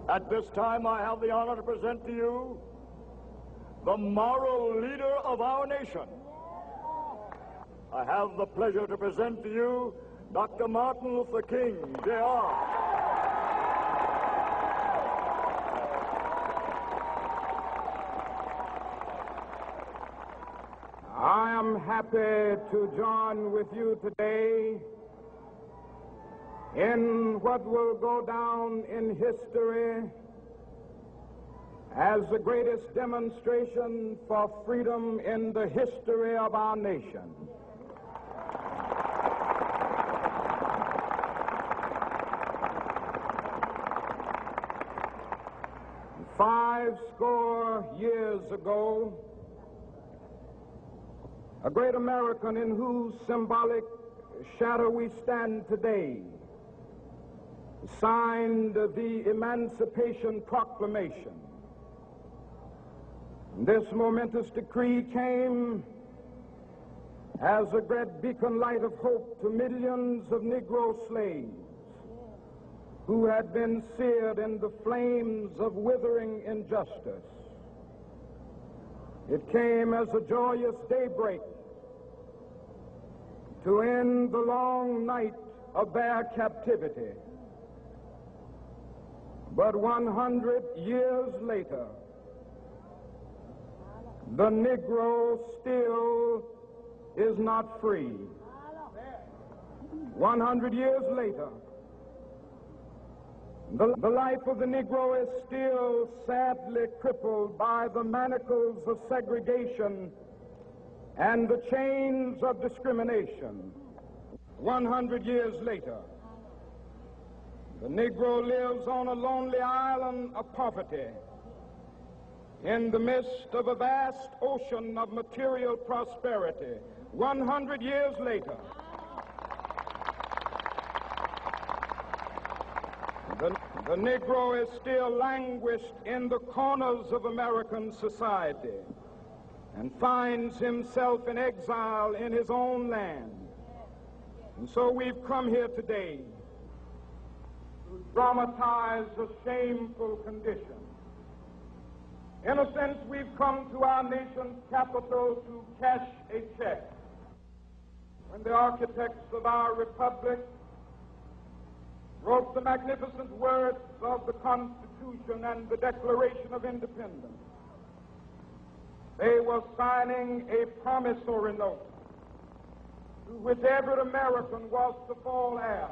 At this time, I have the honor to present to you the moral leader of our nation. I have the pleasure to present to you Dr. Martin Luther King, Jr. I am happy to join with you today in what will go down in history as the greatest demonstration for freedom in the history of our nation. Five score years ago, a great American in whose symbolic shadow we stand today signed the Emancipation Proclamation. This momentous decree came as a great beacon light of hope to millions of Negro slaves who had been seared in the flames of withering injustice. It came as a joyous daybreak to end the long night of their captivity. But 100 years later, the Negro still is not free. 100 years later, the life of the Negro is still sadly crippled by the manacles of segregation and the chains of discrimination. 100 years later, the Negro lives on a lonely island of poverty in the midst of a vast ocean of material prosperity. 100 years later, the Negro is still languished in the corners of American society and finds himself in exile in his own land. And so we've come here today to dramatize a shameful condition. In a sense, we've come to our nation's capital to cash a check. When the architects of our republic wrote the magnificent words of the Constitution and the Declaration of Independence, they were signing a promissory note to which every American was to fall heir.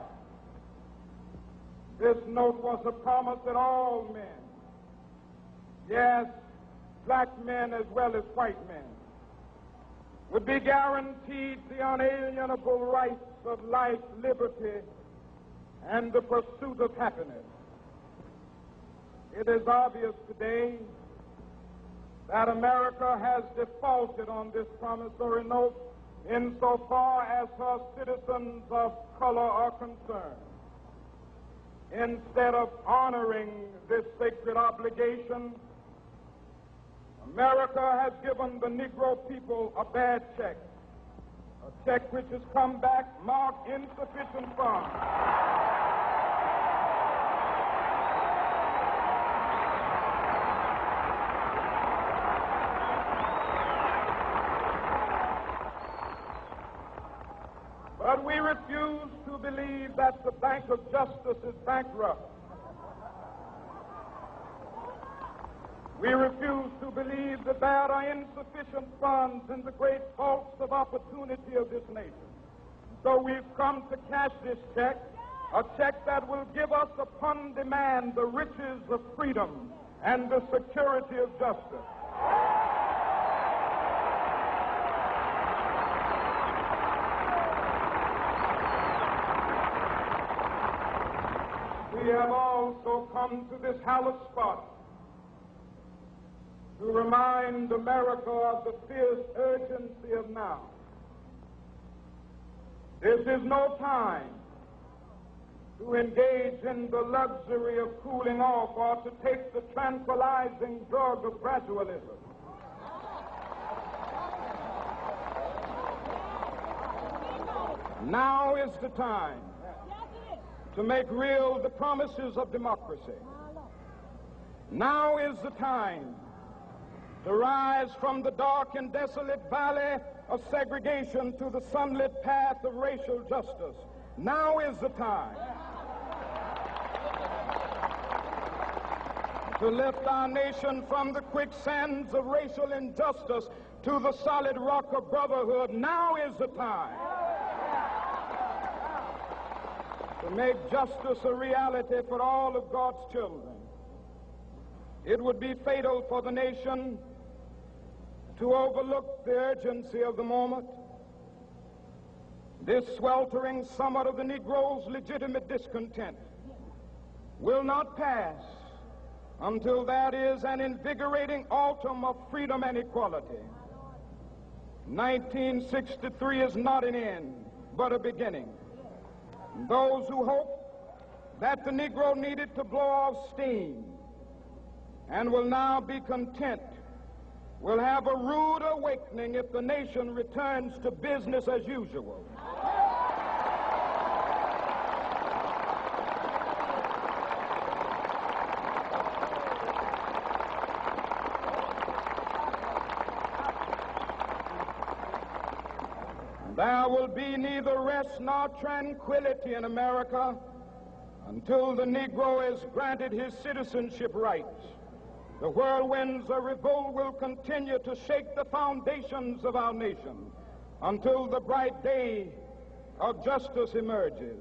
This note was a promise that all men, yes, black men as well as white men, would be guaranteed the unalienable rights of life, liberty, and the pursuit of happiness. It is obvious today that America has defaulted on this promissory note insofar as her citizens of color are concerned. Instead of honoring this sacred obligation, America has given the Negro people a bad check, a check which has come back marked insufficient funds. But we refuse to believe that the Bank of Justice is bankrupt. We refuse to believe that there are insufficient funds in the great vaults of opportunity of this nation. So we've come to cash this check, a check that will give us upon demand the riches of freedom and the security of justice. We have also come to this hallowed spot to remind America of the fierce urgency of now. This is no time to engage in the luxury of cooling off or to take the tranquilizing drug of gradualism. Now is the time to make real the promises of democracy. Now is the time to rise from the dark and desolate valley of segregation to the sunlit path of racial justice. Now is the time to lift our nation from the quicksands of racial injustice to the solid rock of brotherhood. Now is the time to make justice a reality for all of God's children. It would be fatal for the nation to overlook the urgency of the moment. This sweltering summit of the Negro's legitimate discontent will not pass until that is an invigorating autumn of freedom and equality. 1963 is not an end, but a beginning. Those who hope that the Negro needed to blow off steam and will now be content will have a rude awakening if the nation returns to business as usual. There will be neither rest nor tranquility in America until the Negro is granted his citizenship rights. The whirlwinds of revolt will continue to shake the foundations of our nation until the bright day of justice emerges.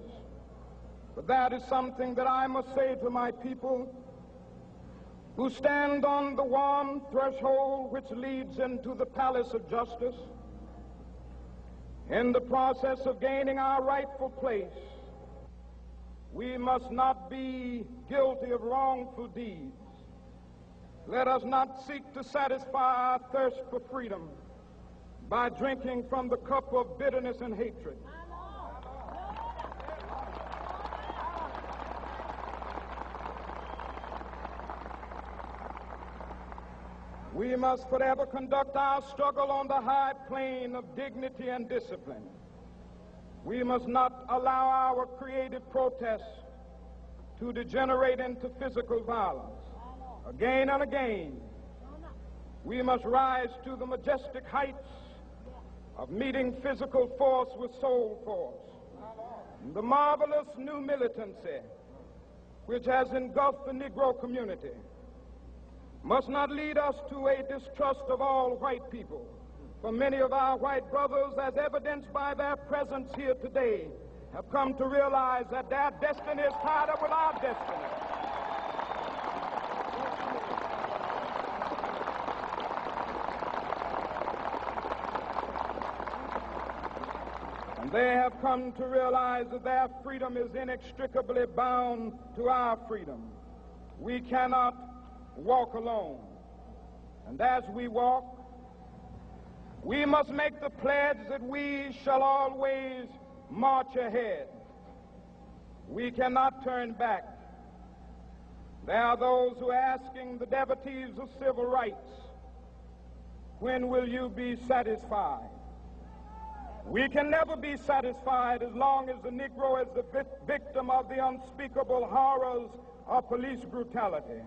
But that is something that I must say to my people who stand on the warm threshold which leads into the palace of justice. In the process of gaining our rightful place, we must not be guilty of wrongful deeds. Let us not seek to satisfy our thirst for freedom by drinking from the cup of bitterness and hatred. We must forever conduct our struggle on the high plane of dignity and discipline. We must not allow our creative protests to degenerate into physical violence. Again and again, we must rise to the majestic heights of meeting physical force with soul force. The marvelous new militancy which has engulfed the Negro community must not lead us to a distrust of all white people. For many of our white brothers, as evidenced by their presence here today, have come to realize that their destiny is tied up with our destiny. And they have come to realize that their freedom is inextricably bound to our freedom. We cannot walk alone. And as we walk, we must make the pledge that we shall always march ahead. We cannot turn back. There are those who are asking the devotees of civil rights, when will you be satisfied? We can never be satisfied as long as the Negro is the victim of the unspeakable horrors of police brutality.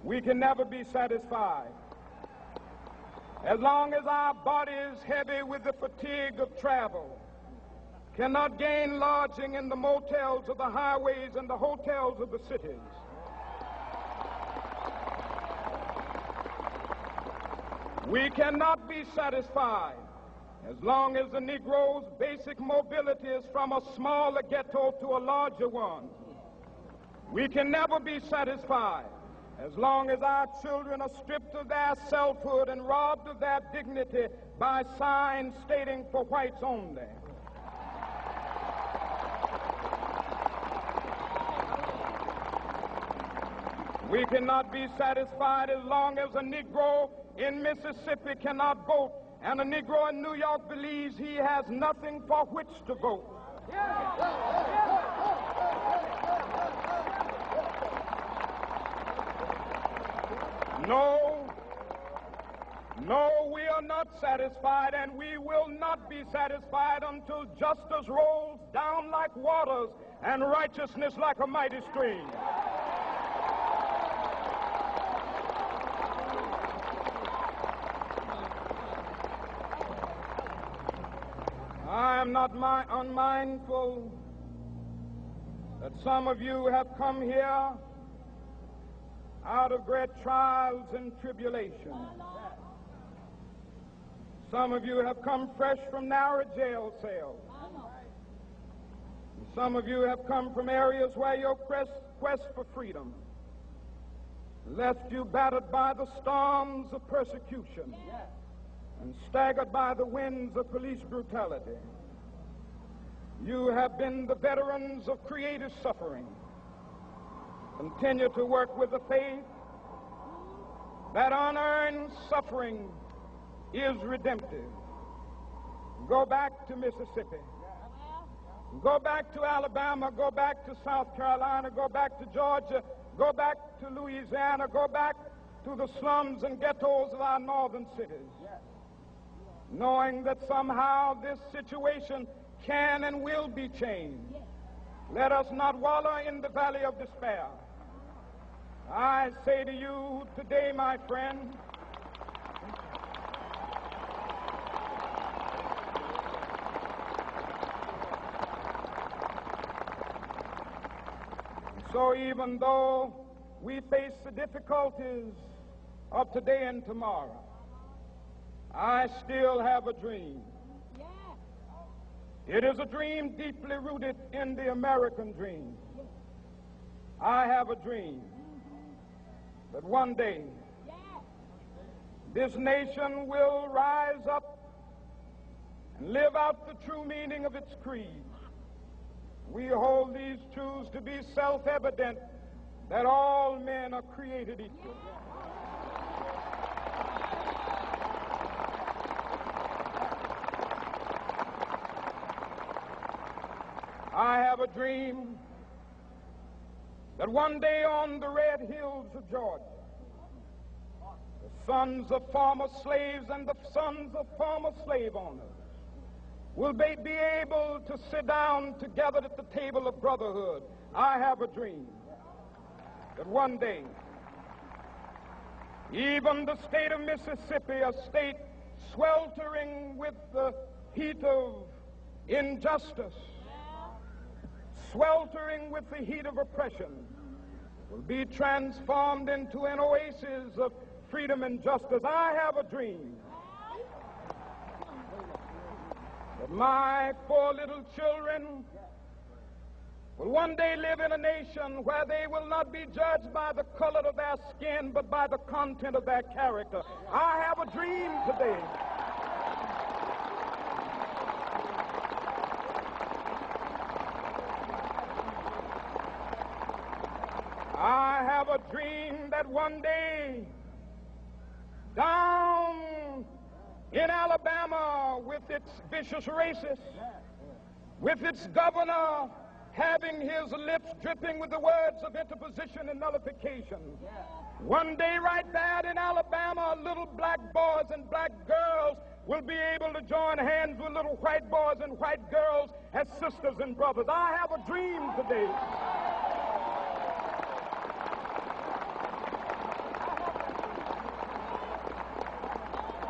We can never be satisfied as long as our bodies, heavy with the fatigue of travel, cannot gain lodging in the motels of the highways and the hotels of the cities. We cannot be satisfied as long as the Negro's basic mobility is from a smaller ghetto to a larger one. We can never be satisfied as long as our children are stripped of their selfhood and robbed of their dignity by signs stating for whites only. We cannot be satisfied as long as a Negro in Mississippi cannot vote and a Negro in New York believes he has nothing for which to vote. No, we are not satisfied, and we will not be satisfied until justice rolls down like waters and righteousness like a mighty stream. not unmindful that some of you have come here out of great trials and tribulations. Some of you have come fresh from narrow jail cells. Some of you have come from areas where your quest for freedom left you battered by the storms of persecution and staggered by the winds of police brutality. You have been the veterans of creative suffering. Continue to work with the faith that unearned suffering is redemptive. Go back to Mississippi. Go back to Alabama. Go back to South Carolina. Go back to Georgia. Go back to Louisiana. Go back to the slums and ghettos of our northern cities. Knowing that somehow this situation can and will be changed. Let us not wallow in the valley of despair. I say to you today, my friend, so even though we face the difficulties of today and tomorrow, I still have a dream. It is a dream deeply rooted in the American dream. I have a dream that one day this nation will rise up and live out the true meaning of its creed. We hold these truths to be self-evident, that all men are created equal. I have a dream that one day on the red hills of Georgia, the sons of former slaves and the sons of former slave owners will be able to sit down together at the table of brotherhood. I have a dream that one day, even the state of Mississippi, a state sweltering with the heat of injustice, sweltering with the heat of oppression, will be transformed into an oasis of freedom and justice. I have a dream that my 4 little children will one day live in a nation where they will not be judged by the color of their skin, but by the content of their character. I have a dream today I have a dream that one day down in Alabama, with its vicious racists, with its governor having his lips dripping with the words of interposition and nullification, one day right there in Alabama, little black boys and black girls will be able to join hands with little white boys and white girls as sisters and brothers. I have a dream today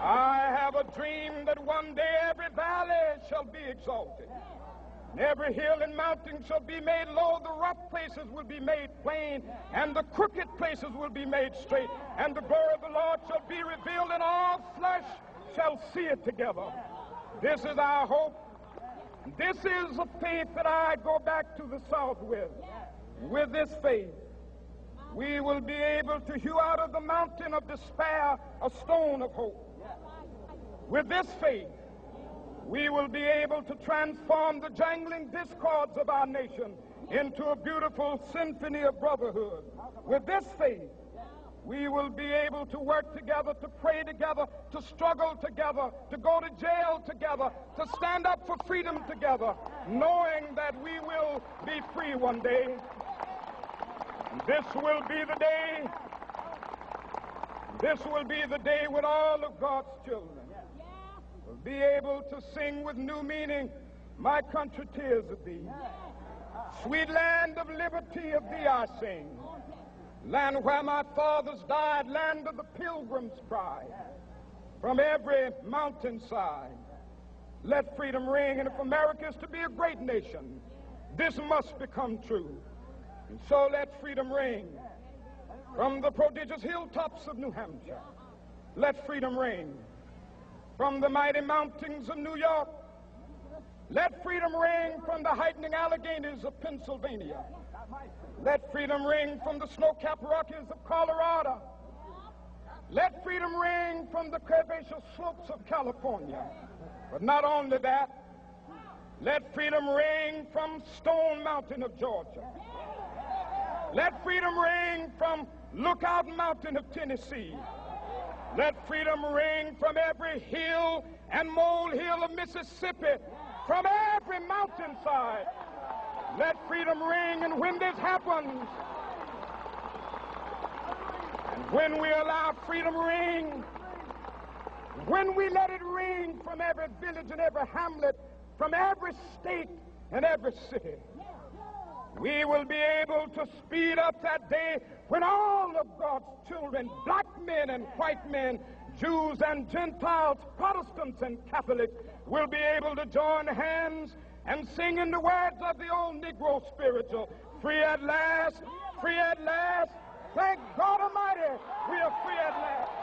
I have a dream that one day every valley shall be exalted, and every hill and mountain shall be made low, the rough places will be made plain, and the crooked places will be made straight, and the glory of the Lord shall be revealed, and all flesh shall see it together. This is our hope. This is a faith that I go back to the South with. With this faith, we will be able to hew out of the mountain of despair a stone of hope. With this faith, we will be able to transform the jangling discords of our nation into a beautiful symphony of brotherhood. With this faith, we will be able to work together, to pray together, to struggle together, to go to jail together, to stand up for freedom together, knowing that we will be free one day. This will be the day. This will be the day when all of God's children will be able to sing with new meaning, "My country, 'tis of thee. Sweet land of liberty, of thee I sing. Land where my fathers died, land of the pilgrim's pride. From every mountainside, Let freedom ring, and if America is to be a great nation, this must become true. And so let freedom ring from the prodigious hilltops of New Hampshire. Let freedom ring from the mighty mountains of New York. Let freedom ring from the heightening Alleghenies of Pennsylvania. Let freedom ring from the snow-capped Rockies of Colorado. Let freedom ring from the curvaceous slopes of California. But not only that, let freedom ring from Stone Mountain of Georgia. Let freedom ring from Lookout Mountain of Tennessee. Let freedom ring from every hill and molehill of Mississippi, from every mountainside. Let freedom ring, and when this happens, and when we allow freedom ring, when we let it ring from every village and every hamlet, from every state and every city, we will be able to speed up that day when all of God's children, black men and white men, Jews and Gentiles, Protestants and Catholics, will be able to join hands and sing in the words of the old Negro spiritual, free at last, free at last. Thank God Almighty, we are free at last.